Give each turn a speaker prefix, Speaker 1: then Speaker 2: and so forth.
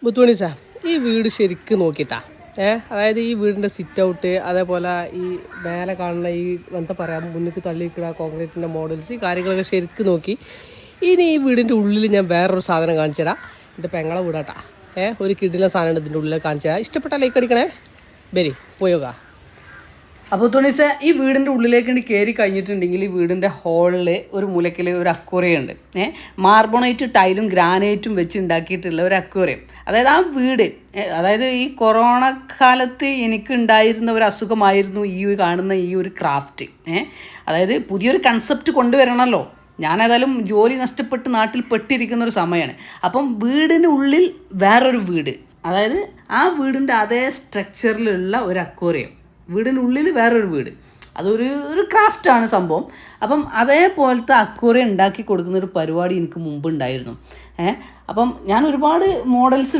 Speaker 1: മുത്തുമണി sir ഈ വീട് ശരിക്കും നോക്കിയിട്ടാ അതായത് ഈ വീടിൻ്റെ സിറ്റ് ഔട്ട് അതേപോലെ ഈ മേലെ കാണുന്ന ഈ എന്താ പറയുക മുന്നിൽ തള്ളിയിരിക്കുന്ന കോൺക്രീറ്റിൻ്റെ മോഡൽസ് ഈ കാര്യങ്ങളൊക്കെ ശരിക്കും നോക്കി ഇനി ഈ വീടിൻ്റെ ഉള്ളിൽ ഞാൻ വേറൊരു സാധനം കാണിച്ചു തരാം. എൻ്റെ പെങ്ങളെ വീടാട്ടാ. ഒരു കിടിലൻ സാധനം ഇതിൻ്റെ ഉള്ളിൽ കാണിച്ചു തരാം. ഇഷ്ടപ്പെട്ട ലൈക്ക് അടിക്കണേ. ബരി പോയോക.
Speaker 2: അപ്പോൾ തുണിച്ച ഈ വീടിൻ്റെ ഉള്ളിലേക്ക് കയറി കഴിഞ്ഞിട്ടുണ്ടെങ്കിൽ ഈ വീടിൻ്റെ ഹോളിൽ ഒരു മൂലക്കിൽ ഒരു അക്വേറിയം ഉണ്ട്. മാർബോണൈറ്റ് ടൈലും ഗ്രാനൈറ്റും വെച്ച് ഉണ്ടാക്കിയിട്ടുള്ള ഒരു അക്വേറിയം. അതായത് ആ വീട് അതായത് ഈ കൊറോണ കാലത്ത് എനിക്കുണ്ടായിരുന്ന ഒരു അസുഖമായിരുന്നു ഈ കാണുന്ന ഈ ഒരു ക്രാഫ്റ്റ്. അതായത് പുതിയൊരു കൺസെപ്റ്റ് കൊണ്ടുവരണമല്ലോ. ഞാനേതായാലും ജോലി നഷ്ടപ്പെട്ട് നാട്ടിൽ പെട്ടിരിക്കുന്ന ഒരു സമയമാണ്. അപ്പം വീടിന് ഉള്ളിൽ വേറൊരു വീട്, അതായത് ആ വീടിൻ്റെ അതേ സ്ട്രക്ചറിലുള്ള ഒരു അക്വേറിയം, വീടിനുള്ളിൽ വേറൊരു വീട്, അതൊരു ക്രാഫ്റ്റാണ് സംഭവം. അപ്പം അതേപോലത്തെ അക്വേറിയം ഉണ്ടാക്കി കൊടുക്കുന്നൊരു പരിപാടി എനിക്ക് മുമ്പ് ഉണ്ടായിരുന്നു. അപ്പം ഞാൻ ഒരുപാട് മോഡൽസ്